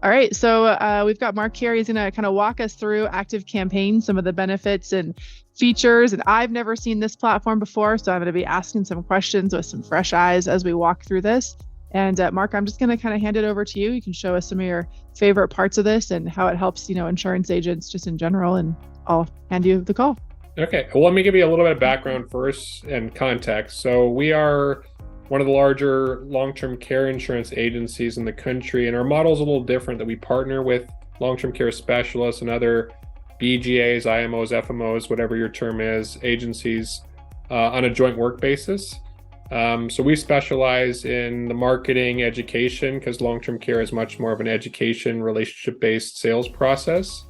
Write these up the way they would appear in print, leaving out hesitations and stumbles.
All right, so we've got Mark here. He's going to kind of walk us through Active Campaign, some of the benefits and features. And I've never seen this platform before, so I'm going to be asking some questions with some fresh eyes as we walk through this. And Mark, I'm just going to kind of hand it over to you. You can show us some of your favorite parts of this and how it helps, insurance agents just in general. And I'll hand you the call. Okay, well, let me give you a little bit of background first and context. So we are one of the larger long-term care insurance agencies in the country, and our model is a little different, that we partner with long-term care specialists and other BGAs, IMOs, FMOs, whatever your term is, agencies on a joint work basis. So we specialize in the marketing, education, because long-term care is much more of an education, relationship-based sales process.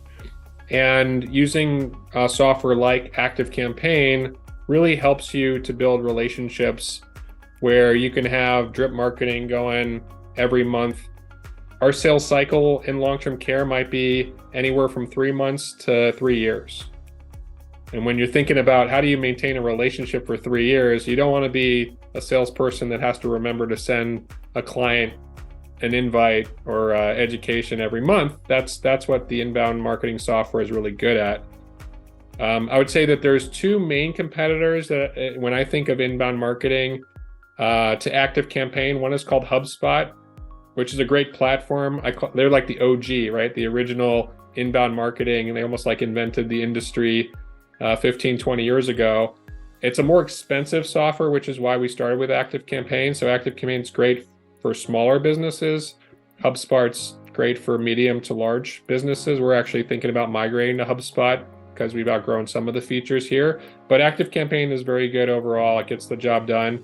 And using software like Active Campaign really helps you to build relationships where you can have drip marketing going every month. Our sales cycle in long-term care might be anywhere from 3 months to 3 years. And when you're thinking about how do you maintain a relationship for 3 years, you don't want to be a salesperson that has to remember to send a client an invite or education every month. That's what the inbound marketing software is really good at. I would say that there's two main competitors that when I think of inbound marketing to Active Campaign. One is called HubSpot, which is a great platform. They're like the OG, right? The original inbound marketing, and they almost like invented the industry 15, 20 years ago. It's a more expensive software, which is why we started with Active Campaign. So Active Campaign is great for smaller businesses. HubSpot's great for medium to large businesses. We're actually thinking about migrating to HubSpot because we've outgrown some of the features here. But Active Campaign is very good overall. It gets the job done.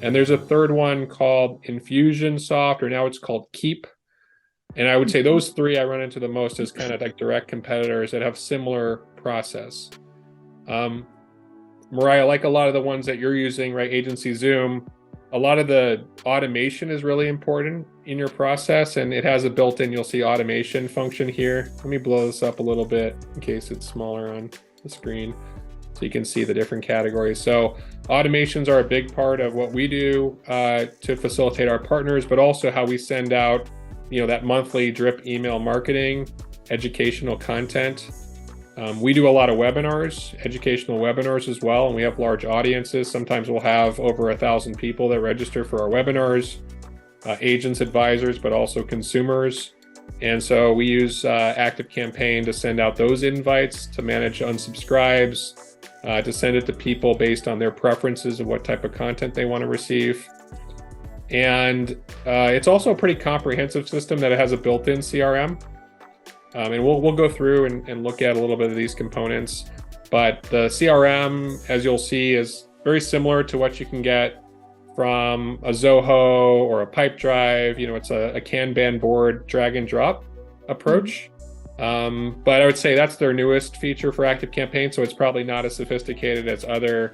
And there's a third one called Infusionsoft, or now it's called Keep. And I would say those three I run into the most as kind of like direct competitors that have similar process. Mariah, like a lot of the ones that you're using, right? Agency Zoom, a lot of the automation is really important in your process, and it has a built-in, you'll see automation function here. Let me blow this up a little bit in case it's smaller on the screen so you can see the different categories. So automations are a big part of what we do to facilitate our partners, but also how we send out, that monthly drip email marketing, educational content. We do a lot of webinars, educational webinars as well, and we have large audiences. Sometimes we'll have over 1,000 people that register for our webinars, agents, advisors, but also consumers. And so we use Active Campaign to send out those invites, to manage unsubscribes, to send it to people based on their preferences of what type of content they want to receive. And it's also a pretty comprehensive system that it has a built-in CRM. And we'll go through and look at a little bit of these components. But the CRM, as you'll see, is very similar to what you can get from a Zoho or a Pipedrive. It's a Kanban board drag and drop approach. But I would say that's their newest feature for Active Campaign, so it's probably not as sophisticated as other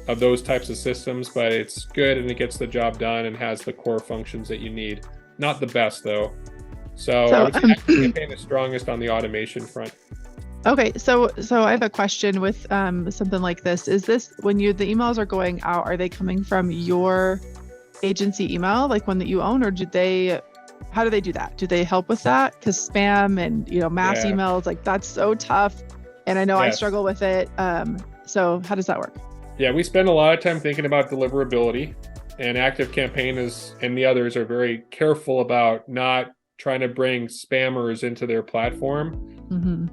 of those types of systems, but it's good and it gets the job done and has the core functions that you need. Not the best though. So I would say Active Campaign is strongest on the automation front. Okay, so I have a question with something like this. Is this when the emails are going out, are they coming from your agency email, like one that you own, or how do they do that? Do they help with that? Because spam and mass emails, like that's so tough, and I know I struggle with it. So how does that work? Yeah, we spend a lot of time thinking about deliverability, and Active Campaign and the others are very careful about not trying to bring spammers into their platform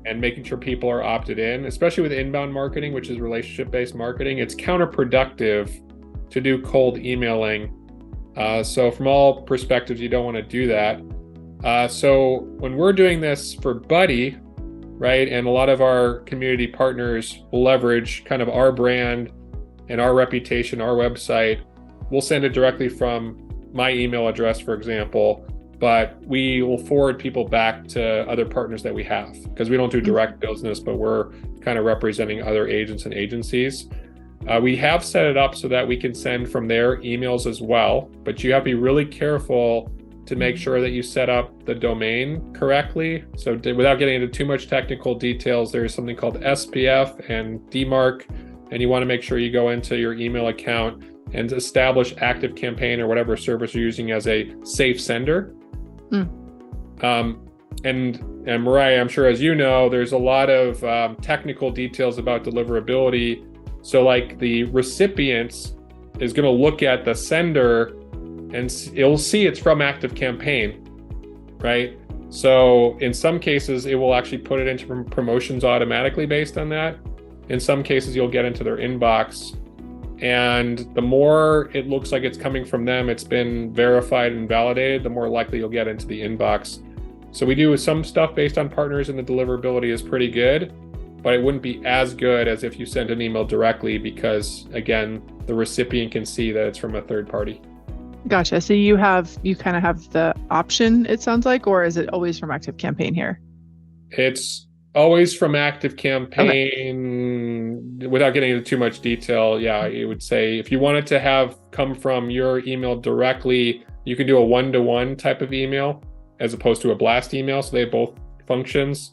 and making sure people are opted in, especially with inbound marketing, which is relationship-based marketing. It's counterproductive to do cold emailing. So from all perspectives, you don't want to do that. So when we're doing this for Buddy, right, and a lot of our community partners will leverage kind of our brand and our reputation, our website, we'll send it directly from my email address, for example, but we will forward people back to other partners that we have, because we don't do direct business, but we're kind of representing other agents and agencies. We have set it up so that we can send from their emails as well, but you have to be really careful to make sure that you set up the domain correctly. So without getting into too much technical details, there's something called SPF and DMARC, and you want to make sure you go into your email account and establish Active Campaign or whatever service you're using as a safe sender. and Mariah, I'm sure as you know, there's a lot of technical details about deliverability. So like the recipient is going to look at the sender and it'll see it's from ActiveCampaign, right? So in some cases, it will actually put it into promotions automatically based on that. In some cases, you'll get into their inbox. And the more it looks like it's coming from them, it's been verified and validated, the more likely you'll get into the inbox. So we do some stuff based on partners, and the deliverability is pretty good, but it wouldn't be as good as if you sent an email directly because, again, the recipient can see that it's from a third party. Gotcha. So you kind of have the option, it sounds like, or is it always from ActiveCampaign here? It's always from ActiveCampaign. Okay. Without getting into too much detail, yeah, you would say if you want it to have come from your email directly, you can do a one-to-one type of email as opposed to a blast email. So they have both functions.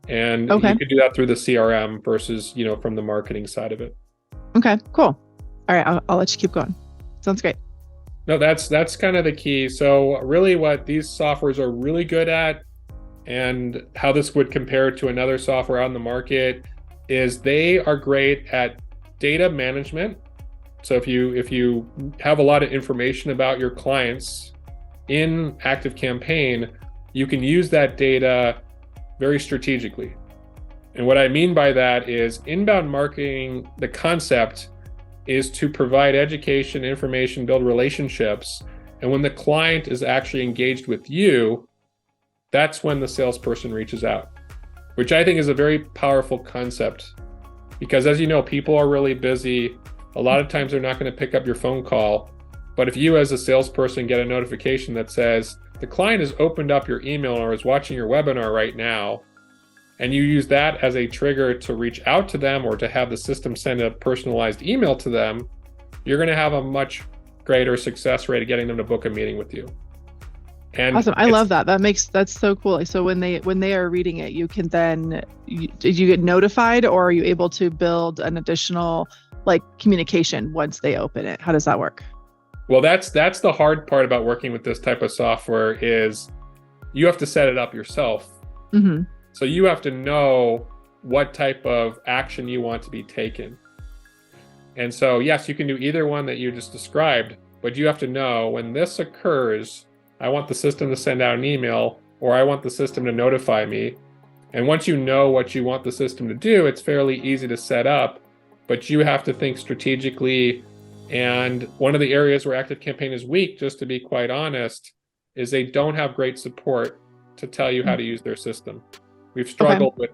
And you could do that through the CRM versus, from the marketing side of it. Okay, cool. All right, I'll let you keep going. Sounds great. No, that's kind of the key. So really what these softwares are really good at, and how this would compare to another software on the market, is they are great at data management. So if you have a lot of information about your clients in ActiveCampaign, you can use that data very strategically. And what I mean by that is inbound marketing, the concept is to provide education, information, build relationships. And when the client is actually engaged with you, that's when the salesperson reaches out, which I think is a very powerful concept. Because as you know, people are really busy. A lot of times they're not going to pick up your phone call. But if you as a salesperson get a notification that says, the client has opened up your email or is watching your webinar right now, and you use that as a trigger to reach out to them or to have the system send a personalized email to them, you're going to have a much greater success rate of getting them to book a meeting with you. And awesome. I love that. That's so cool. So when they are reading it, you can then, did you get notified, or are you able to build an additional communication once they open it? How does that work? Well, that's the hard part about working with this type of software is you have to set it up yourself. Mm-hmm. So you have to know what type of action you want to be taken. And so, yes, you can do either one that you just described, but you have to know when this occurs, I want the system to send out an email, or I want the system to notify me. And once you know what you want the system to do, it's fairly easy to set up, but you have to think strategically. And one of the areas where ActiveCampaign is weak, just to be quite honest, is they don't have great support to tell you how to use their system. We've struggled with,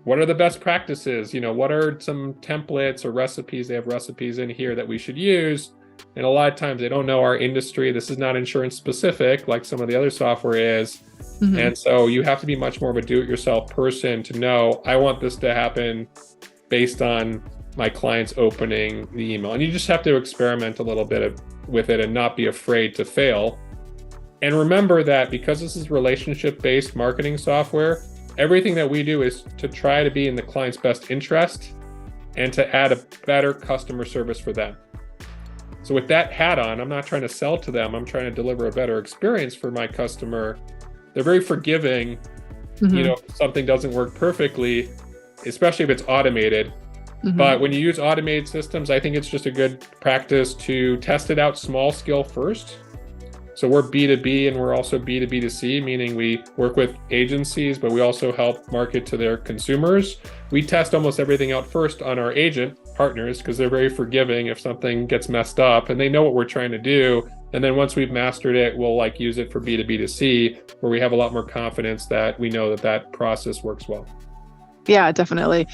what are the best practices? What are some templates or recipes? They have recipes in here that we should use. And a lot of times they don't know our industry. This is not insurance specific like some of the other software is. Mm-hmm. And so you have to be much more of a do-it-yourself person to know, I want this to happen based on my clients opening the email. And you just have to experiment a little bit with it and not be afraid to fail. And remember that because this is relationship-based marketing software, everything that we do is to try to be in the client's best interest and to add a better customer service for them. So with that hat on, I'm not trying to sell to them. I'm trying to deliver a better experience for my customer. They're very forgiving. Mm-hmm. If something doesn't work perfectly, especially if it's automated. Mm-hmm. But when you use automated systems, I think it's just a good practice to test it out small scale first. So we're B2B and we're also B2B2C, meaning we work with agencies, but we also help market to their consumers. We test almost everything out first on our agent partners because they're very forgiving if something gets messed up and they know what we're trying to do. And then once we've mastered it, we'll use it for B2B2C, where we have a lot more confidence that we know that process works well. Yeah, definitely.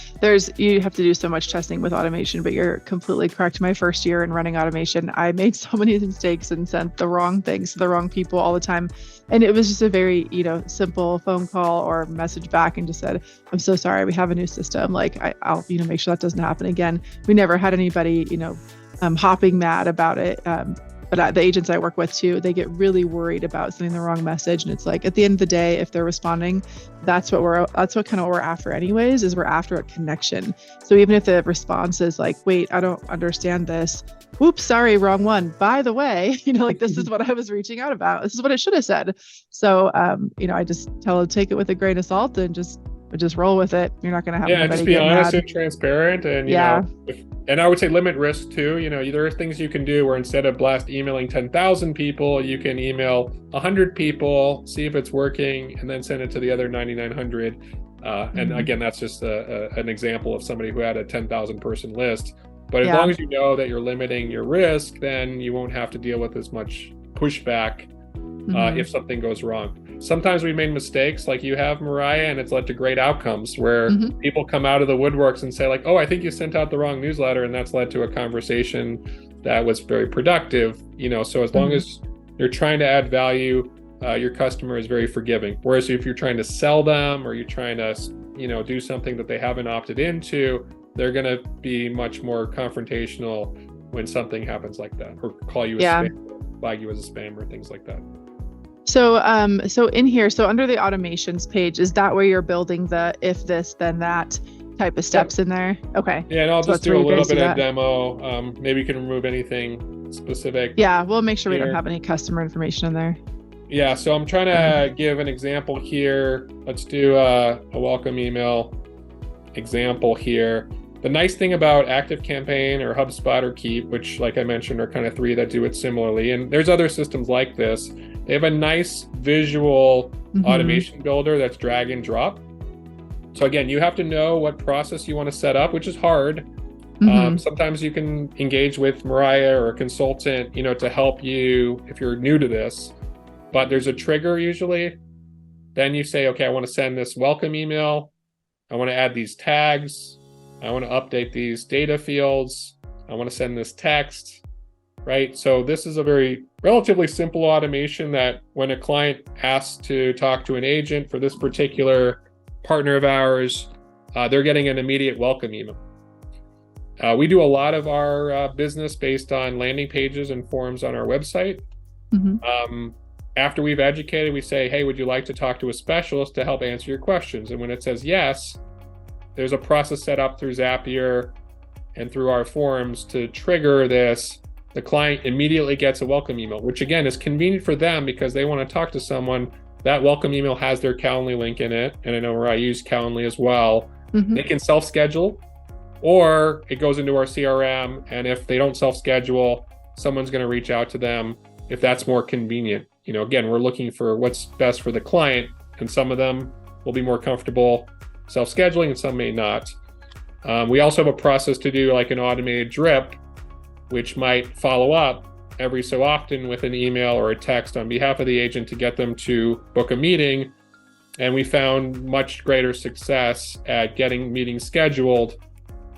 You have to do so much testing with automation, but you're completely correct. My first year in running automation, I made so many mistakes and sent the wrong things to the wrong people all the time. And it was just a very, simple phone call or message back and just said, I'm so sorry, we have a new system. I'll, make sure that doesn't happen again. We never had anybody, hopping mad about it. the agents I work with too, they get really worried about sending the wrong message. And it's like, at the end of the day, if they're responding, that's what kind of what we're after anyways, is we're after a connection. So even if the response is like, wait, I don't understand this. Oops, sorry, wrong one. By the way, like this is what I was reaching out about. This is what it should have said. So, I just tell them, take it with a grain of salt and just roll with it. You're not going to have anybody just be honest mad. and transparent, and and I would say limit risk too. There are things you can do where instead of emailing 10,000 people, you can email 100 people, see if it's working, and then send it to the other 9,900. And again, that's just an example of somebody who had a 10,000 person list. But as long as you know that you're limiting your risk, then you won't have to deal with as much pushback if something goes wrong. Sometimes we made mistakes like you have, Mariah, and it's led to great outcomes where people come out of the woodworks and say like, oh, I think you sent out the wrong newsletter. And that's led to a conversation that was very productive. So as long as you're trying to add value, your customer is very forgiving. Whereas if you're trying to sell them or you're trying to, do something that they haven't opted into, they're going to be much more confrontational when something happens like that, or call you a spam, flag you as a spam, or things like that. So, in here, under the automations page, is that where you're building the if this then that type of steps in there? Okay. Yeah, and I'll just do a little bit of demo. Maybe you can remove anything specific. Yeah, we'll make sure we don't have any customer information in there. Yeah, so I'm trying to give an example here. Let's do a welcome email example here. The nice thing about ActiveCampaign or HubSpot or Keep, which like I mentioned are kind of three that do it similarly, and there's other systems like this, they have a nice visual automation builder that's drag and drop. So again, you have to know what process you want to set up, which is hard. Sometimes you can engage with Mariah or a consultant, to help you if you're new to this, but there's a trigger usually. Then you say, okay, I want to send this welcome email. I want to add these tags. I want to update these data fields. I want to send this text, right? So this is a very relatively simple automation that when a client asks to talk to an agent for this particular partner of ours, they're getting an immediate welcome email. We do a lot of our business based on landing pages and forms on our website. After we've educated, we say, hey, would you like to talk to a specialist to help answer your questions? And when it says yes, there's a process set up through Zapier and through our forms to trigger this. The client immediately gets a welcome email, which again is convenient for them because they want to talk to someone. That welcome email has their Calendly link in it. And I know where I use Calendly as well. They can self-schedule, or it goes into our CRM. And if they don't self-schedule, someone's going to reach out to them if that's more convenient. Again, we're looking for what's best for the client, and some of them will be more comfortable self-scheduling and some may not. We also have a process to do like an automated drip, which might follow up every so often with an email or a text on behalf of the agent to get them to book a meeting. And we found much greater success at getting meetings scheduled,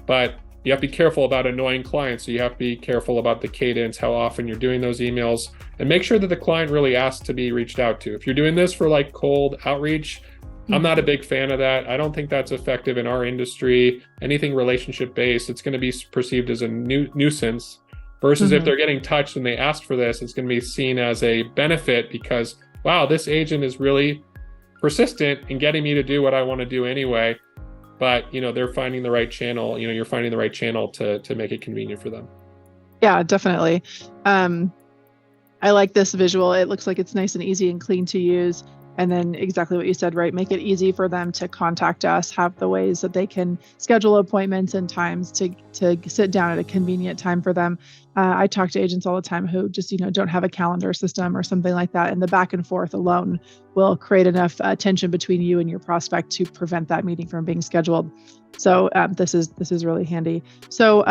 but you have to be careful about annoying clients. So you have to be careful about the cadence, how often you're doing those emails, and make sure that the client really asks to be reached out to. If you're doing this for like cold outreach, I'm not a big fan of that. I don't think that's effective in our industry. Anything relationship-based, it's going to be perceived as a nuisance versus if they're getting touched and they asked for this, it's going to be seen as a benefit because, wow, this agent is really persistent in getting me to do what I want to do anyway. But, they're finding the right channel. You're finding the right channel to make it convenient for them. Yeah, definitely. I like this visual. It looks like it's nice and easy and clean to use. And then exactly what you said, right? Make it easy for them to contact us, have the ways that they can schedule appointments and times to sit down at a convenient time for them. I talk to agents all the time who just, don't have a calendar system or something like that. And the back and forth alone will create enough tension between you and your prospect to prevent that meeting from being scheduled. So this is really handy. So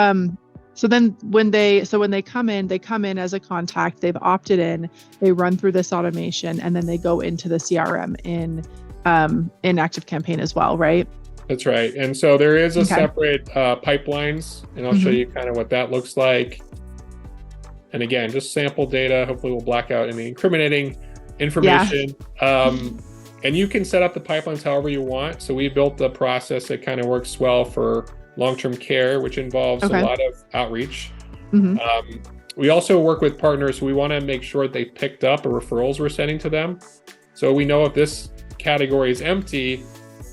then when they come in as a contact, they've opted in, they run through this automation, and then they go into the CRM in ActiveCampaign as well, right? That's right. And so there is a separate pipelines, and I'll show you kind of what that looks like. And again, just sample data. Hopefully we'll black out any incriminating information. And you can set up the pipelines however you want. So we built the process that kind of works well for long-term care, which involves a lot of outreach. We also work with partners who we want to make sure they picked up a referrals we're sending to them. So we know if this category is empty,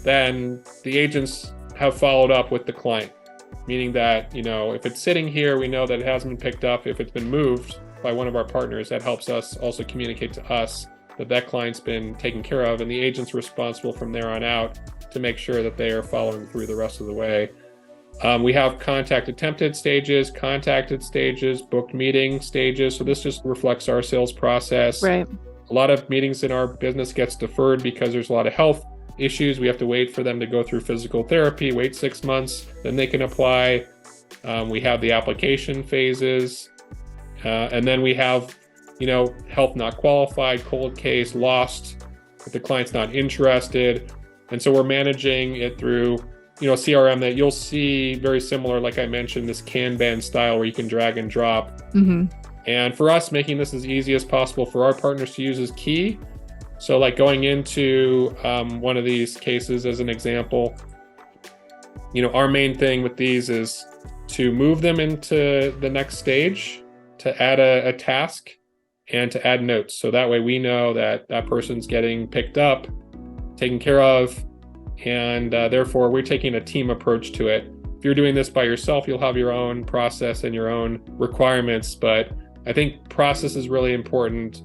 then the agents have followed up with the client, meaning that, if it's sitting here, we know that it hasn't been picked up. If it's been moved by one of our partners, that helps us also communicate to us that client's been taken care of, and the agent's responsible from there on out to make sure that they are following through the rest of the way. We have contact attempted stages, contacted stages, booked meeting stages. So this just reflects our sales process. Right. A lot of meetings in our business gets deferred because there's a lot of health issues. We have to wait for them to go through physical therapy, wait 6 months, then they can apply. We have the application phases. And then we have, health not qualified, cold case, lost, if the client's not interested. And so we're managing it through CRM that you'll see very similar, like I mentioned, this Kanban style where you can drag and drop. Mm-hmm. And for us, making this as easy as possible for our partners to use is key. So like going into one of these cases as an example, our main thing with these is to move them into the next stage, to add a task, and to add notes. So that way we know that that person's getting picked up, taken care of, and therefore we're taking a team approach to it. If you're doing this by yourself, you'll have your own process and your own requirements, but I think process is really important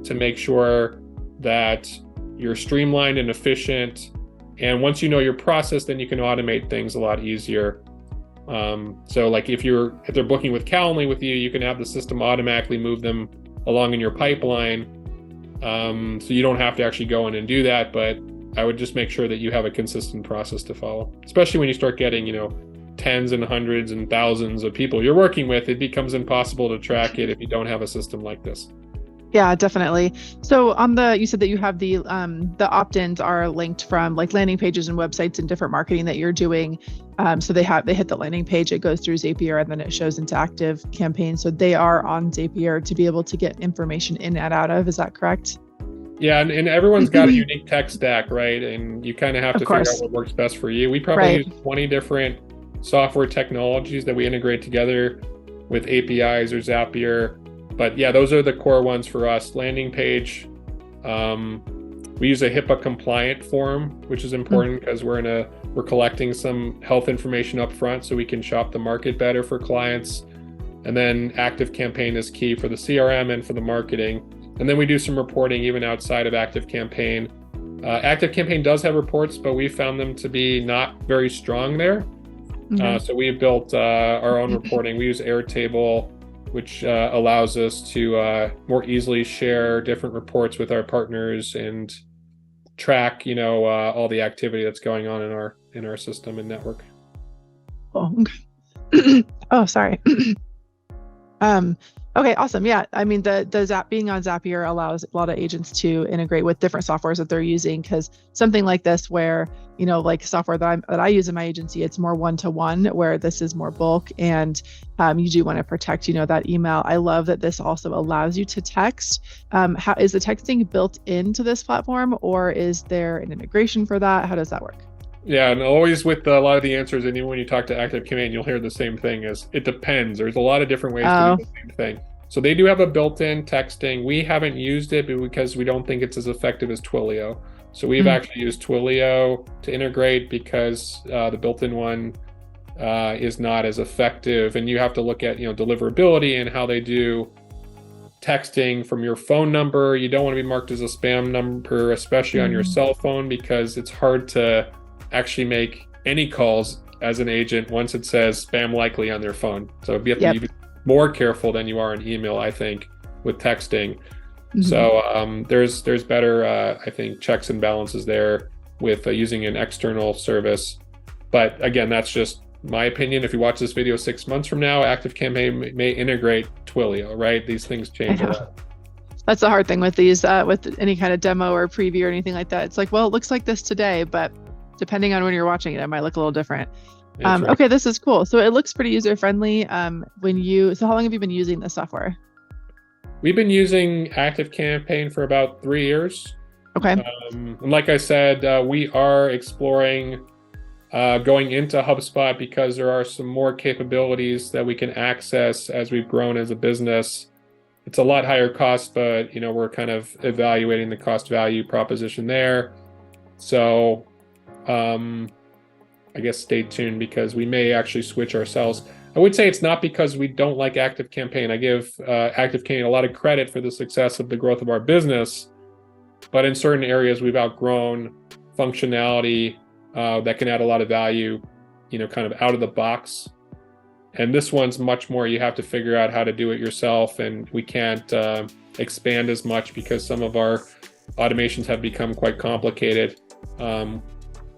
to make sure that you're streamlined and efficient. And once you know your process, then you can automate things a lot easier. So like if they're booking with Calendly with you, you can have the system automatically move them along in your pipeline. So you don't have to actually go in and do that, but I would just make sure that you have a consistent process to follow, especially when you start getting, tens and hundreds and thousands of people you're working with. It becomes impossible to track it if you don't have a system like this. Yeah, definitely. So you said that you have the opt-ins are linked from like landing pages and websites and different marketing that you're doing. So they hit the landing page, it goes through Zapier, and then it shows into Active Campaign. So they are on Zapier to be able to get information in and out of. Is that correct? Yeah, and everyone's got a unique tech stack, right? And you kind of have to figure out what works best for you. We probably use 20 different software technologies that we integrate together with APIs or Zapier. But yeah, those are the core ones for us. Landing page, we use a HIPAA compliant form, which is important because we're collecting some health information up front so we can shop the market better for clients. And then Active Campaign is key for the CRM and for the marketing. And then we do some reporting even outside of Active Campaign. Active Campaign does have reports, but we found them to be not very strong there. So we built our own reporting. We use Airtable, which allows us to more easily share different reports with our partners and track, all the activity that's going on in our system and network. Oh, okay. Oh, sorry. Okay, awesome. Yeah, I mean the being on Zapier allows a lot of agents to integrate with different softwares that they're using, because something like this, where like software that I use in my agency, it's more one-to-one, where this is more bulk, and you do want to protect that email. I love that this also allows you to text. How is the texting built into this platform, or is there an integration for that? How does that work? Yeah, and always with a lot of the answers, and even when you talk to Active Campaign, you'll hear the same thing as it depends. There's a lot of different ways to do the same thing. So they do have a built-in texting. We haven't used it because we don't think it's as effective as Twilio. So we've actually used Twilio to integrate because the built-in one is not as effective. And you have to look at deliverability and how they do texting from your phone number. You don't want to be marked as a spam number, especially on your cell phone, because it's hard to actually make any calls as an agent once it says spam likely on their phone. So you have to be more careful than you are in email, I think, with texting. So there's better, I think, checks and balances there with using an external service. But again, that's just my opinion. If you watch this video 6 months from now, Active Campaign may integrate Twilio, right? These things change a lot. That's the hard thing with these, with any kind of demo or preview or anything like that. It's like, well, it looks like this today, but depending on when you're watching it, it might look a little different. Right. Okay, this is cool. So it looks pretty user-friendly. So how long have you been using this software? We've been using Active Campaign for about 3 years. Okay. And like I said, we are exploring going into HubSpot because there are some more capabilities that we can access as we've grown as a business. It's a lot higher cost, but we're kind of evaluating the cost value proposition there. So I guess stay tuned because we may actually switch ourselves. I would say it's not because we don't like ActiveCampaign. I give ActiveCampaign a lot of credit for the success of the growth of our business, but in certain areas we've outgrown functionality that can add a lot of value, kind of out of the box. And this one's much more, you have to figure out how to do it yourself, and we can't expand as much because some of our automations have become quite complicated.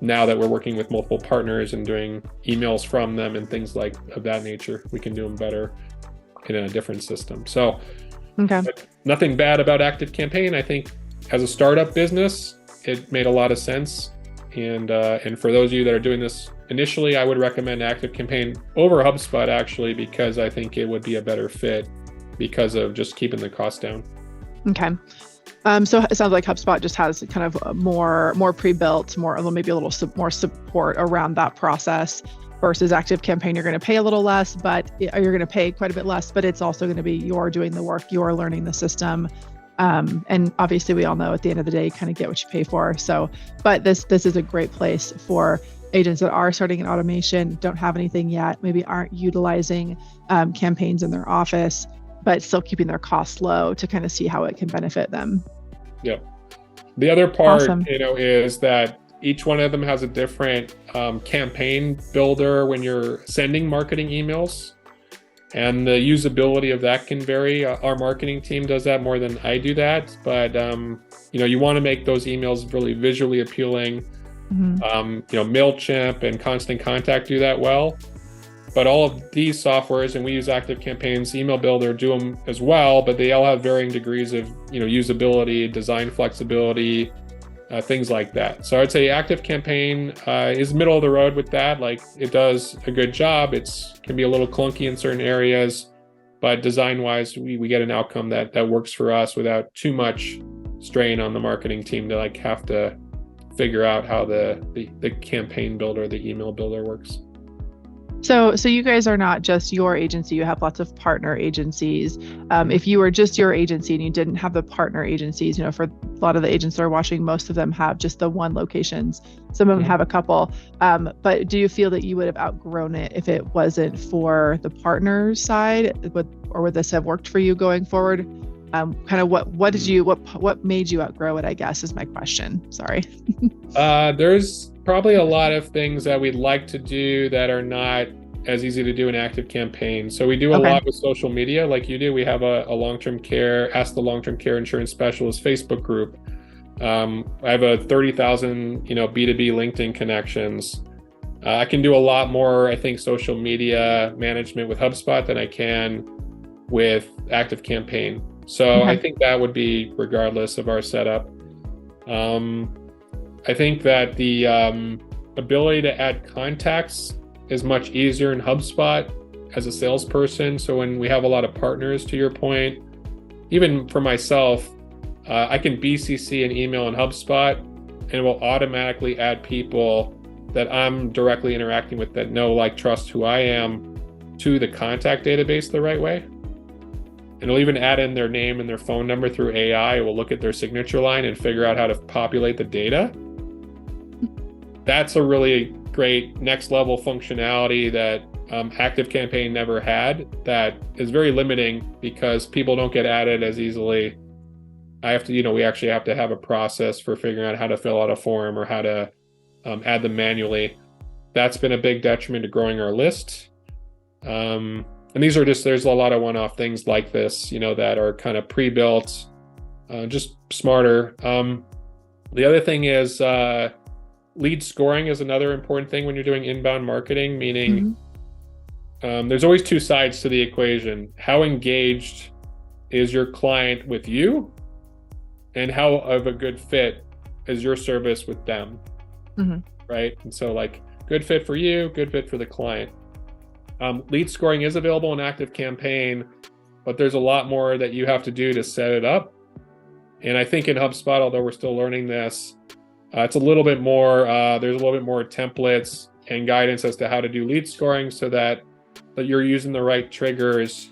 Now that we're working with multiple partners and doing emails from them and things like of that nature, we can do them better in a different system. So nothing bad about ActiveCampaign. I think as a startup business, it made a lot of sense. And for those of you that are doing this initially, I would recommend ActiveCampaign over HubSpot actually, because I think it would be a better fit because of just keeping the cost down. Okay. So it sounds like HubSpot just has kind of more pre-built, maybe a little more support around that process versus ActiveCampaign. You're going to pay a little less, but you're going to pay quite a bit less, but it's also going to be you're doing the work, you're learning the system. And obviously we all know at the end of the day, you kind of get what you pay for. So, but this is a great place for agents that are starting in automation, don't have anything yet, maybe aren't utilizing campaigns in their office, but still keeping their costs low to kind of see how it can benefit them. Yep. The other part, Awesome. Is that each one of them has a different campaign builder when you're sending marketing emails, and the usability of that can vary. Our marketing team does that more than I do that, but you want to make those emails really visually appealing. MailChimp and Constant Contact do that well. But all of these softwares, and we use ActiveCampaign's email builder, do them as well, but they all have varying degrees of usability, design flexibility, things like that. So I'd say ActiveCampaign is middle of the road with that. Like, it does a good job. It's can be a little clunky in certain areas, but design-wise, we get an outcome that works for us without too much strain on the marketing team to have to figure out how the campaign builder, the email builder works. So you guys are not just your agency, you have lots of partner agencies. If you were just your agency and you didn't have the partner agencies, for a lot of the agents that are watching, most of them have just the one locations. Some of them have a couple. But do you feel that you would have outgrown it if it wasn't for the partner side? Or would this have worked for you going forward? Kind of what made you outgrow it, I guess, is my question. Sorry. There's probably a lot of things that we'd like to do that are not as easy to do in ActiveCampaign. So we do a lot with social media like you do. We have a long-term care, Ask the Long-Term Care Insurance Specialist Facebook group. I have a 30,000, B2B LinkedIn connections. I can do a lot more, I think, social media management with HubSpot than I can with ActiveCampaign. So I think that would be regardless of our setup. I think that the ability to add contacts is much easier in HubSpot as a salesperson. So when we have a lot of partners, to your point, even for myself, I can BCC an email in HubSpot and it will automatically add people that I'm directly interacting with that know, like, trust who I am to the contact database the right way. And it'll even add in their name and their phone number through AI. It will look at their signature line and figure out how to populate the data. That's a really great next level functionality that ActiveCampaign never had, that is very limiting because people don't get added as easily. We actually have to have a process for figuring out how to fill out a form or how to add them manually. That's been a big detriment to growing our list. And these are there's a lot of one-off things like this, that are kind of pre-built, just smarter. The other thing is lead scoring is another important thing when you're doing inbound marketing, meaning there's always two sides to the equation. How engaged is your client with you, and how of a good fit is your service with them, right? And so, good fit for you, good fit for the client. Lead scoring is available in ActiveCampaign, but there's a lot more that you have to do to set it up. And I think in HubSpot, although we're still learning this, it's a little bit more, there's a little bit more templates, and guidance as to how to do lead scoring so that you're using the right triggers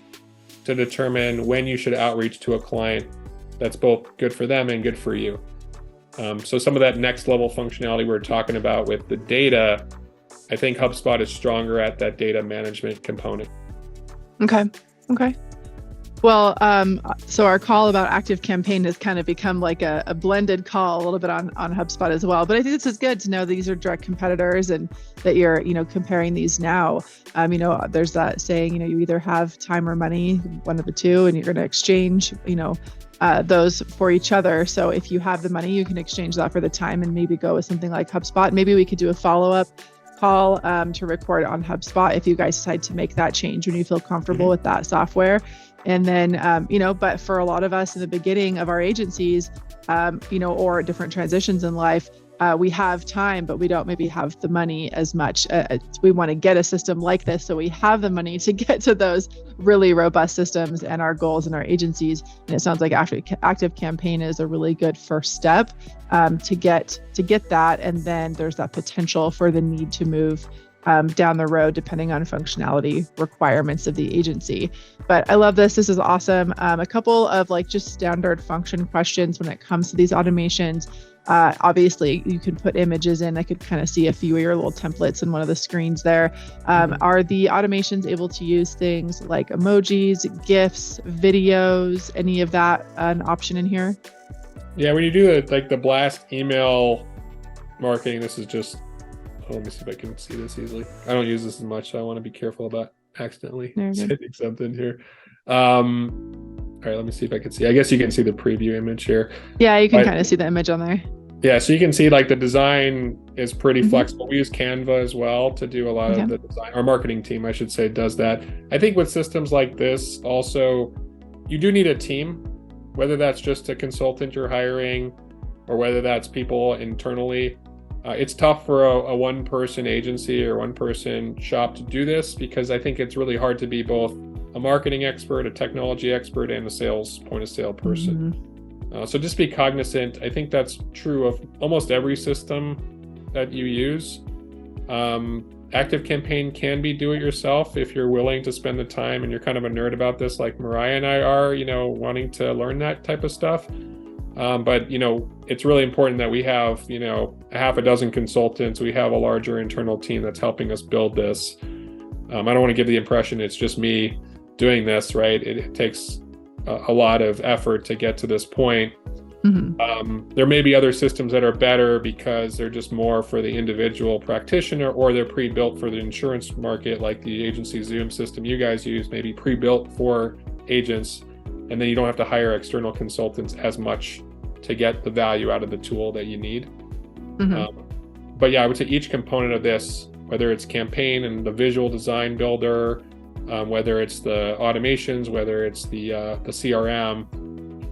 to determine when you should outreach to a client that's both good for them and good for you. So some of that next level functionality we were talking about with the data, I think HubSpot is stronger at that data management component. Okay. Well, so our call about Active Campaign has kind of become like a blended call a little bit on HubSpot as well. But I think this is good to know these are direct competitors and that you're, comparing these now. There's that saying, you either have time or money, one of the two, and you're going to exchange, those for each other. So if you have the money, you can exchange that for the time and maybe go with something like HubSpot. Maybe we could do a follow-up call to record on HubSpot if you guys decide to make that change when you feel comfortable with that software. And then, but for a lot of us in the beginning of our agencies, or different transitions in life, we have time, but we don't maybe have the money as much. We want to get a system like this so we have the money to get to those really robust systems and our goals in our agencies. And it sounds like Active Campaign is a really good first step to get that. And then there's that potential for the need to move down the road, depending on functionality requirements of the agency. But I love this. This is awesome. A couple of just standard function questions when it comes to these automations. Obviously, you can put images in. I could kind of see a few of your little templates in one of the screens there. Are the automations able to use things like emojis, GIFs, videos, any of that an option in here? Yeah, when you do the blast email marketing, this is just, let me see if I can see this easily. I don't use this as much, so I want to be careful about accidentally sending something here. All right, let me see if I can see. I guess you can see the preview image here. Yeah, you can kind of see the image on there. Yeah, so you can see the design is pretty flexible. We use Canva as well to do a lot of the design. Our marketing team, I should say, does that. I think with systems like this, also, you do need a team, whether that's just a consultant you're hiring or whether that's people internally. It's tough for a one-person agency or one-person shop to do this because I think it's really hard to be both a marketing expert, a technology expert, and a point-of-sale person. So just be cognizant. I think that's true of almost every system that you use. Active Campaign can be do-it-yourself if you're willing to spend the time and you're kind of a nerd about this, like Mariah and I are, wanting to learn that type of stuff. But it's really important that we have, a half a dozen consultants. We have a larger internal team that's helping us build this. I don't want to give the impression it's just me doing this, right? It takes a lot of effort to get to this point. There may be other systems that are better because they're just more for the individual practitioner, or they're pre-built for the insurance market, like the agency Zoom system you guys use, maybe pre-built for agents. And then you don't have to hire external consultants as much to get the value out of the tool that you need. But yeah, I would say each component of this, whether it's campaign and the visual design builder, whether it's the automations, whether it's the CRM,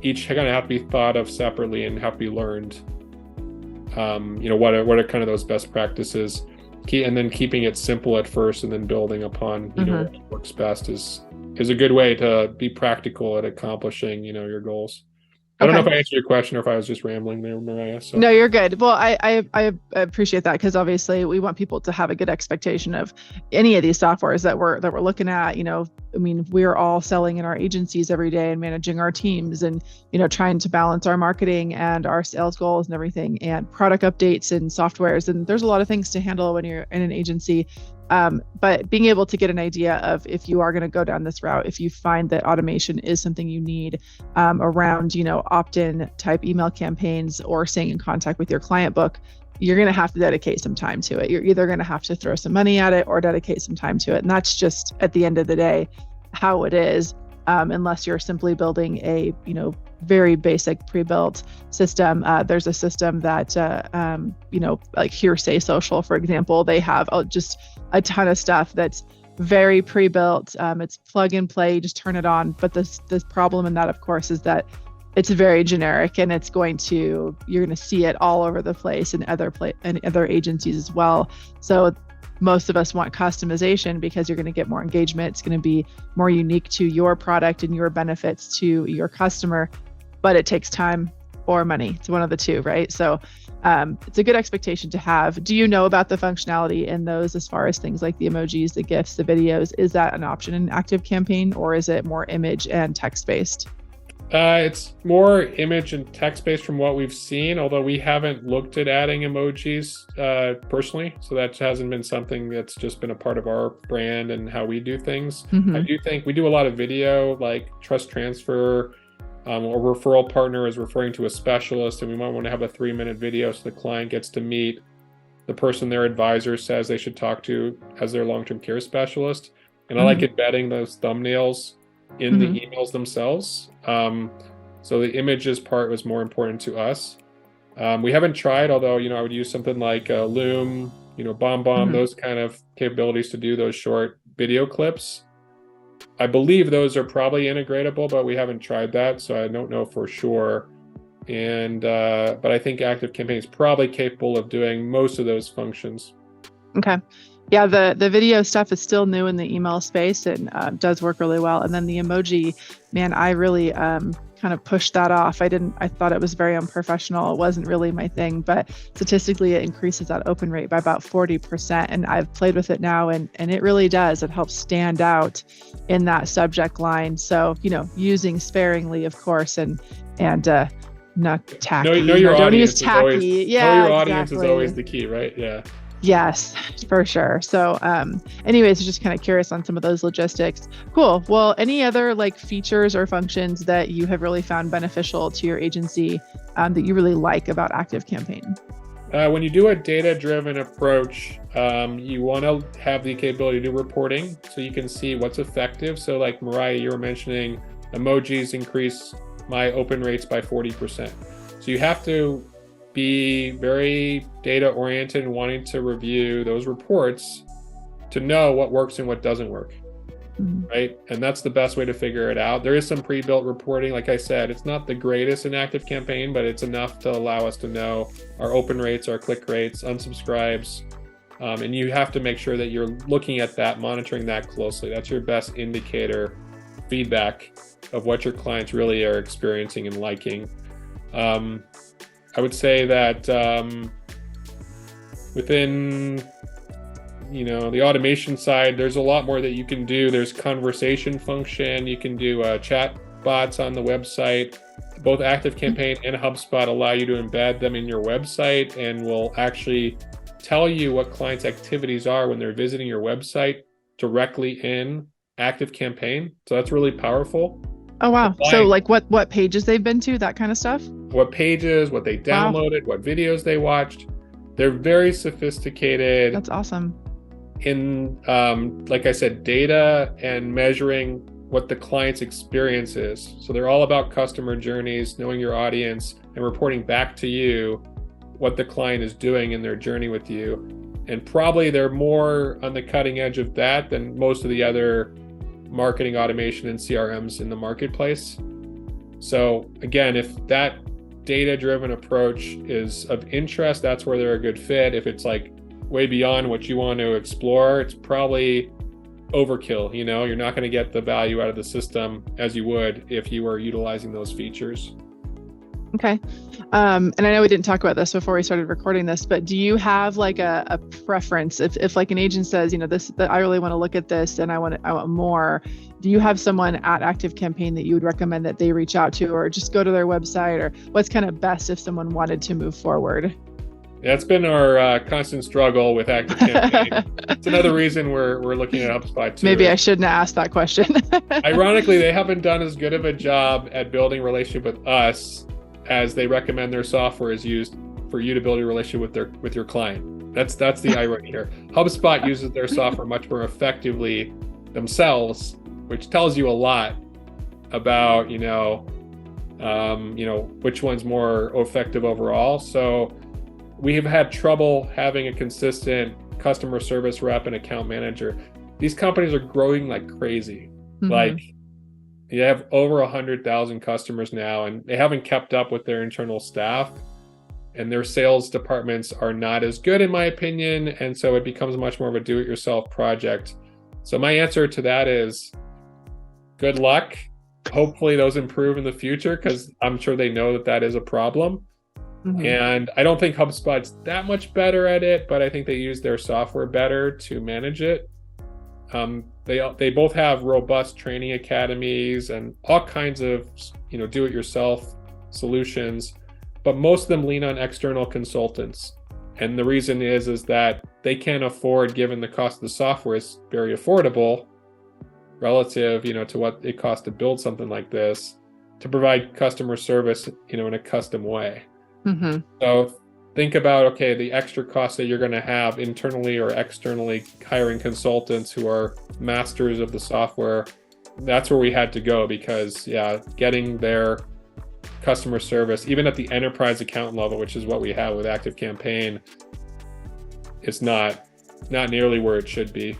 each kind of have to be thought of separately and have to be learned. What are kind of those best practices? And then keeping it simple at first and then building upon what works best is a good way to be practical at accomplishing, your goals. I don't know if I answered your question or if I was just rambling there, Mariah. So. No, you're good. Well, I appreciate that because obviously we want people to have a good expectation of any of these softwares that we're looking at. We're all selling in our agencies every day and managing our teams and, trying to balance our marketing and our sales goals and everything and product updates and softwares. And there's a lot of things to handle when you're in an agency. But being able to get an idea of if you are going to go down this route, if you find that automation is something you need around, opt-in type email campaigns or staying in contact with your client book, you're going to have to dedicate some time to it. You're either going to have to throw some money at it or dedicate some time to it. And that's just at the end of the day, how it is, unless you're simply building a, very basic pre-built system. There's a system that, like Hearsay Social, for example, they have just a ton of stuff that's very pre-built. It's plug and play, you just turn it on. But this problem in that, of course, is that it's very generic and you're going to see it all over the place in other agencies as well. So most of us want customization because you're going to get more engagement. It's going to be more unique to your product and your benefits to your customer, but it takes time or money. It's one of the two, right? So it's a good expectation to have. Do you know about the functionality in those as far as things like the emojis, the GIFs, the videos? Is that an option in ActiveCampaign, or is it more image and text based? It's more image and text based from what we've seen, although we haven't looked at adding emojis personally. So that hasn't been something that's just been a part of our brand and how we do things. I do think we do a lot of video, like trust transfer. A referral partner is referring to a specialist, and we might want to have a 3-minute video so the client gets to meet the person their advisor says they should talk to as their long-term care specialist. And I like embedding those thumbnails in the emails themselves. So the images part was more important to us. We haven't tried, although, I would use something like Loom, BombBomb, those kind of capabilities to do those short video clips. I believe those are probably integratable, but we haven't tried that, so I don't know for sure. And but I think ActiveCampaign is probably capable of doing most of those functions. Okay. Yeah, the video stuff is still new in the email space and does work really well. And then the emoji, man, I really kind of pushed that off. I thought it was very unprofessional. It wasn't really my thing, but statistically it increases that open rate by about 40%. And I've played with it now and it really does. It helps stand out in that subject line. So, using sparingly, of course, and not tacky. Know your don't use audience tacky. always, yeah, know your exactly. audience is always the key, right? Yeah. Yes, for sure. So anyways, just kind of curious on some of those logistics. Cool. Well, any other like features or functions that you have really found beneficial to your agency that you really like about ActiveCampaign? When you do a data-driven approach, you want to have the capability to do reporting so you can see what's effective. So like Mariah, you were mentioning emojis increase my open rates by 40%. So you have to be very data oriented and wanting to review those reports to know what works and what doesn't work, right? And that's the best way to figure it out. There is some pre-built reporting. Like I said, it's not the greatest in ActiveCampaign, but it's enough to allow us to know our open rates, our click rates, unsubscribes. And you have to make sure that you're looking at that, monitoring that closely. That's your best indicator, feedback of what your clients really are experiencing and liking. I would say that within, the automation side, there's a lot more that you can do. There's conversation function. You can do chat bots on the website. Both ActiveCampaign and HubSpot allow you to embed them in your website and will actually tell you what clients' activities are when they're visiting your website directly in ActiveCampaign. So that's really powerful. Oh, wow. So like what pages they've been to, that kind of stuff? What pages, what they downloaded, what videos they watched. They're very sophisticated. That's awesome. In, like I said, data and measuring what the client's experience is. So they're all about customer journeys, knowing your audience, and reporting back to you what the client is doing in their journey with you. And probably they're more on the cutting edge of that than most of the other marketing automation and CRMs in the marketplace. So again, if that data-driven approach is of interest, that's where they're a good fit. If it's like way beyond what you want to explore, it's probably overkill. You're not going to get the value out of the system as you would if you were utilizing those features. Okay. And I know we didn't talk about this before we started recording this, but do you have like a preference? If like an agent says, I really want to look at this and I want more, do you have someone at ActiveCampaign that you would recommend that they reach out to, or just go to their website, or what's kind of best if someone wanted to move forward? That's been our constant struggle with ActiveCampaign. It's another reason we're looking at HubSpot too. Maybe I shouldn't have asked that question. Ironically, they haven't done as good of a job at building a relationship with us as they recommend their software is used for you to build a relationship with your client. That's the irony here. HubSpot uses their software much more effectively themselves, which tells you a lot about which one's more effective overall. So we have had trouble having a consistent customer service rep and account manager. These companies are growing like crazy. Like, you have over 100,000 customers now, and they haven't kept up with their internal staff, and their sales departments are not as good, in my opinion. And so it becomes much more of a do-it-yourself project. So my answer to that is good luck. hopefully those improve in the future, because I'm sure they know that that is a problem. Mhm. And I don't think HubSpot's that much better at it, but I think they use their software better to manage it. They both have robust training academies and all kinds of do-it-yourself solutions, but most of them lean on external consultants. And the reason is that they can't afford, given the cost of the software is very affordable relative, to what it costs to build something like this, to provide customer service, in a custom way. Mm-hmm. So think about, okay, the extra costs that you're going to have internally or externally hiring consultants who are masters of the software. That's where we had to go, because getting their customer service, even at the enterprise account level, which is what we have with ActiveCampaign, it's not nearly where it should be.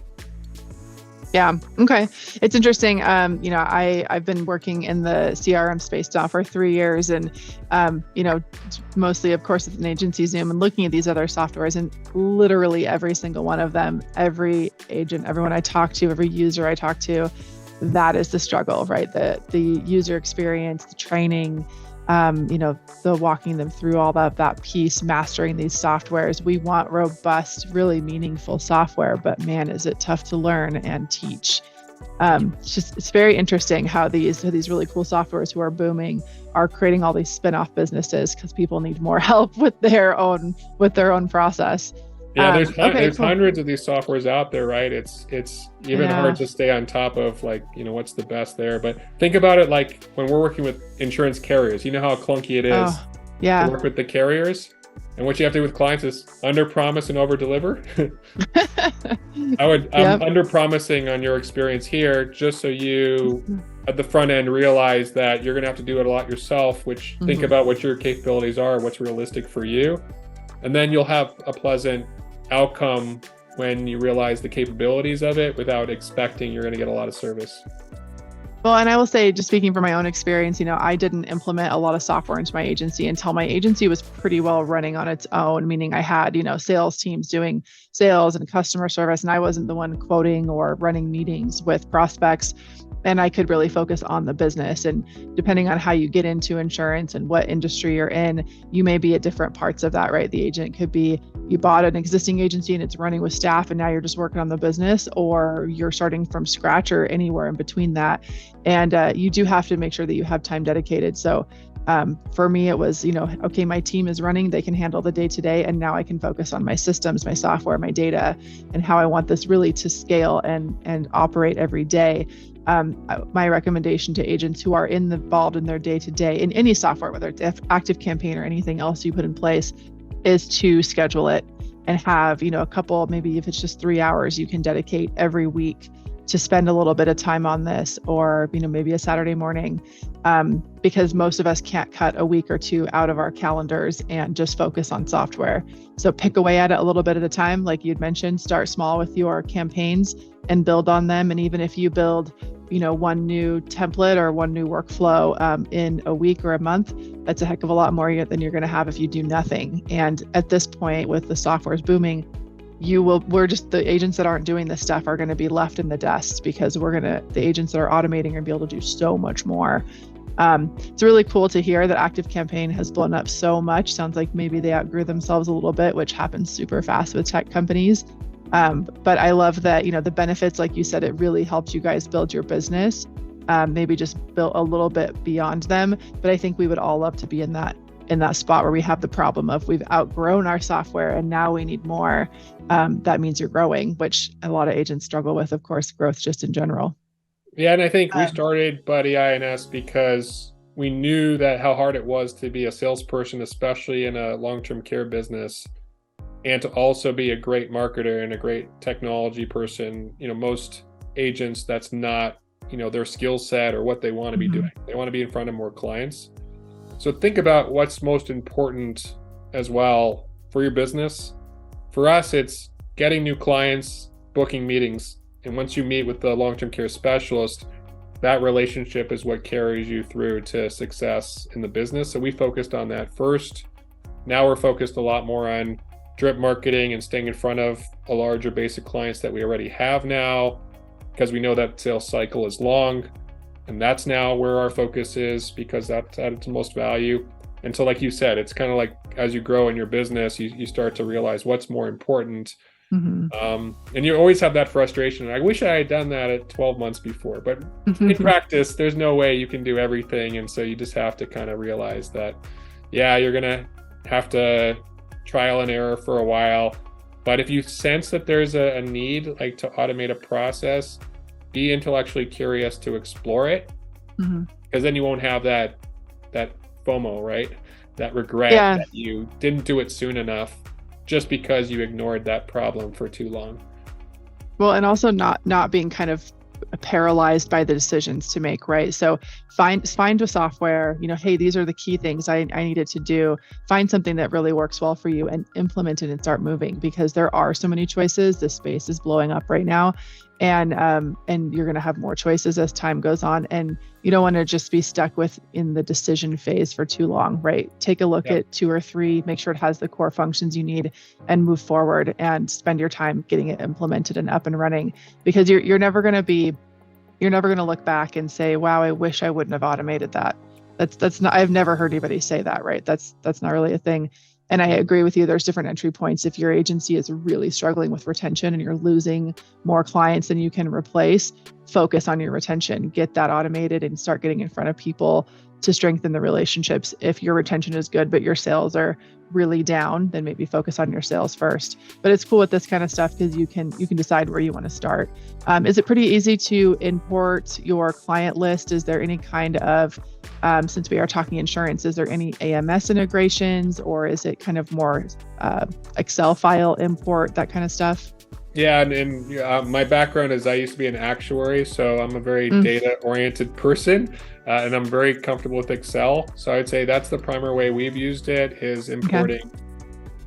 Yeah. Okay. It's interesting. I've been working in the CRM space now for 3 years, and, mostly, of course, with an agency Zoom, and looking at these other softwares, and literally every single one of them, every agent, everyone I talk to, every user I talk to, that is the struggle, right? The user experience, the training, the walking them through all that piece, mastering these softwares. We want robust, really meaningful software, but man, is it tough to learn and teach. It's very interesting how these really cool softwares who are booming are creating all these spin-off businesses because people need more help with their own process. Yeah, there's hundreds of these softwares out there, right? It's even hard to stay on top of, what's the best there. But think about it like when we're working with insurance carriers. You know how clunky it is to work with the carriers? And what you have to do with clients is under promise and over deliver. I'm under promising on your experience here, just so you at the front end realize that you're going to have to do it a lot yourself, which think about what your capabilities are, what's realistic for you. And then you'll have a pleasant outcome when you realize the capabilities of it without expecting you're going to get a lot of service. Well, and I will say, just speaking from my own experience, I didn't implement a lot of software into my agency until my agency was pretty well running on its own, meaning I had, sales teams doing sales and customer service, and I wasn't the one quoting or running meetings with prospects. And I could really focus on the business. And depending on how you get into insurance and what industry you're in, you may be at different parts of that, right? The agent could be, you bought an existing agency and it's running with staff and now you're just working on the business, or you're starting from scratch, or anywhere in between that. And you do have to make sure that you have time dedicated. So for me, it was, okay, my team is running, they can handle the day-to-day, and now I can focus on my systems, my software, my data, and how I want this really to scale and operate every day. My recommendation to agents who are involved in their day-to-day in any software, whether it's ActiveCampaign or anything else you put in place, is to schedule it and have, a couple, maybe if it's just 3 hours, you can dedicate every week to spend a little bit of time on this, or, maybe a Saturday morning, because most of us can't cut a week or two out of our calendars and just focus on software. So pick away at it a little bit at a time. Like you'd mentioned, start small with your campaigns and build on them. And even if you build, one new template or one new workflow in a week or a month, that's a heck of a lot more than you're going to have if you do nothing. And at this point, with the software's booming, the agents that aren't doing this stuff are going to be left in the dust, because the agents that are automating are going to be able to do so much more. It's really cool to hear that ActiveCampaign has blown up so much. Sounds like maybe they outgrew themselves a little bit, which happens super fast with tech companies. But I love that, the benefits, like you said, it really helped you guys build your business, maybe just built a little bit beyond them. But I think we would all love to be in that spot where we have the problem of we've outgrown our software and now we need more. That means you're growing, which a lot of agents struggle with, of course, growth just in general. Yeah, and I think we started Buddy INS because we knew that how hard it was to be a salesperson, especially in a long-term care business, and to also be a great marketer and a great technology person. Most agents, that's not, their skill set or what they want to be doing. They want to be in front of more clients. So think about what's most important as well for your business. For us, it's getting new clients, booking meetings. And once you meet with the long-term care specialist, that relationship is what carries you through to success in the business. So we focused on that first. Now we're focused a lot more on drip marketing and staying in front of a larger base of clients that we already have now, because we know that sales cycle is long. And that's now where our focus is, because that's at its most value. And so, like you said, it's kind of like as you grow in your business, you start to realize what's more important. And you always have that frustration. I wish I had done that at 12 months before, but in practice, there's no way you can do everything. And so you just have to kind of realize that, yeah, you're going to have to trial and error for a while. But if you sense that there's a need, like to automate a process, be intellectually curious to explore it, because then you won't have that FOMO, right? That regret that you didn't do it soon enough just because you ignored that problem for too long. Well, and also not being kind of paralyzed by the decisions to make, right? So find a software, hey, these are the key things I needed to do. Find something that really works well for you and implement it and start moving, because there are so many choices. This space is blowing up right now. And you're going to have more choices as time goes on, and you don't want to just be stuck in the decision phase for too long, right? Take a look at 2 or 3, make sure it has the core functions you need, and move forward and spend your time getting it implemented and up and running, because you're never going to look back and say, wow, I wish I wouldn't have automated that. That's not, I've never heard anybody say that, right? That's not really a thing. And I agree with you. There's different entry points. If your agency is really struggling with retention and you're losing more clients than you can replace, focus on your retention, get that automated and start getting in front of people to strengthen the relationships. If your retention is good, but your sales are really down, then maybe focus on your sales first. But it's cool with this kind of stuff because you can decide where you want to start. Is it pretty easy to import your client list? Is there any kind of, since we are talking insurance, is there any AMS integrations, or is it kind of more Excel file import, that kind of stuff? Yeah, and my background is I used to be an actuary, so I'm a very data-oriented person, and I'm very comfortable with Excel. So I'd say that's the primary way we've used it, is importing,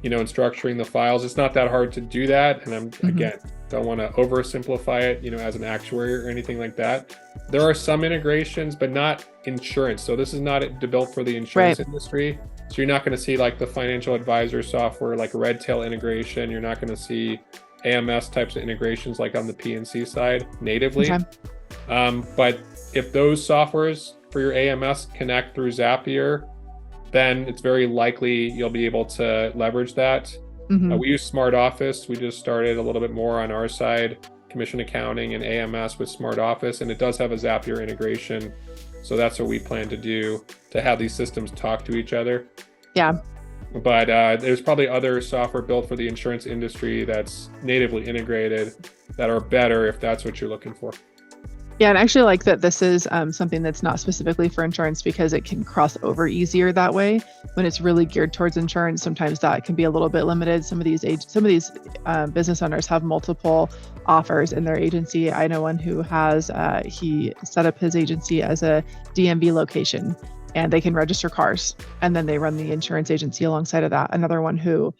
and structuring the files. It's not that hard to do that, and again, don't want to oversimplify it, as an actuary or anything like that. There are some integrations, but not insurance. So this is not built for the insurance industry. So you're not going to see like the financial advisor software, like Redtail integration. You're not going to see AMS types of integrations like on the P&C side natively. But if those softwares for your AMS connect through Zapier, then it's very likely you'll be able to leverage that. We use Smart Office. We just started a little bit more on our side, commission accounting and AMS with Smart Office, and it does have a Zapier integration. So that's what we plan to do, to have these systems talk to each other. Yeah. But there's probably other software built for the insurance industry that's natively integrated that are better if that's what you're looking for. Yeah, and I actually like that this is something that's not specifically for insurance, because it can cross over easier that way. When it's really geared towards insurance, sometimes that can be a little bit limited. Some of these business owners have multiple offers in their agency. I know one who has he set up his agency as a DMV location, and they can register cars, and then they run the insurance agency alongside of that. Another one who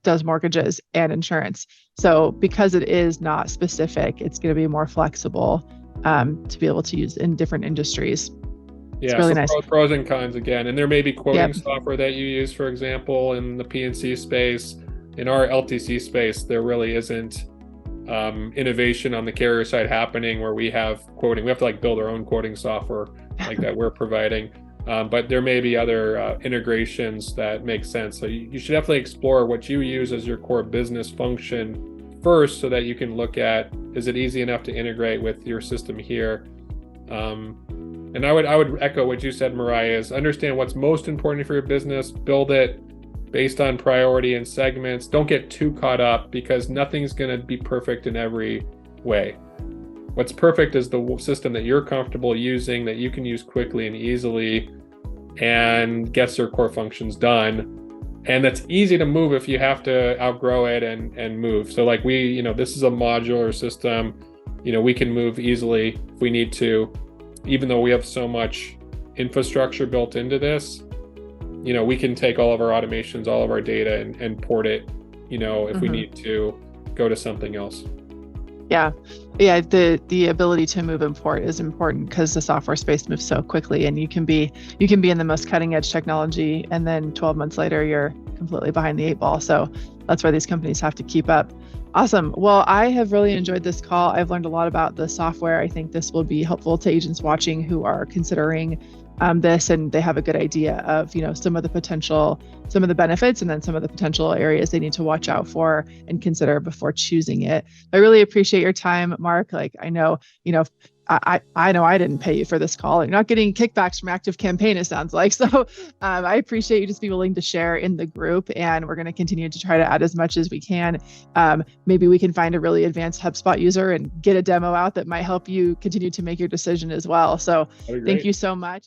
does mortgages and insurance. So because it is not specific, it's going to be more flexible to be able to use in different industries. Yeah, it's really nice. Pros and cons again. And there may be quoting software that you use, for example, in the P&C space. In our LTC space, there really isn't innovation on the carrier side happening where we have quoting. We have to build our own quoting software like that we're providing. But there may be other integrations that make sense. So you should definitely explore what you use as your core business function first, so that you can look at, is it easy enough to integrate with your system here? And I would echo what you said, Mariah, is understand what's most important for your business, build it based on priority and segments. Don't get too caught up, because nothing's going to be perfect in every way. What's perfect is the system that you're comfortable using, that you can use quickly and easily, and gets your core functions done. And that's easy to move if you have to outgrow it and move. So this is a modular system. We can move easily if we need to, even though we have so much infrastructure built into this. We can take all of our automations, all of our data and port it, if we need to go to something else. Yeah. The ability to move and port is important, because the software space moves so quickly, and you can be in the most cutting edge technology, and then 12 months later you're completely behind the 8 ball. So that's where these companies have to keep up. Awesome. Well, I have really enjoyed this call. I've learned a lot about the software. I think this will be helpful to agents watching who are considering this, and they have a good idea of, some of the benefits, and then some of the potential areas they need to watch out for and consider before choosing it. I really appreciate your time, Mark. I know, I know I didn't pay you for this call. You're not getting kickbacks from Active Campaign, it sounds like. So I appreciate you just be willing to share in the group, and we're going to continue to try to add as much as we can. Maybe we can find a really advanced HubSpot user and get a demo out that might help you continue to make your decision as well. So thank you so much.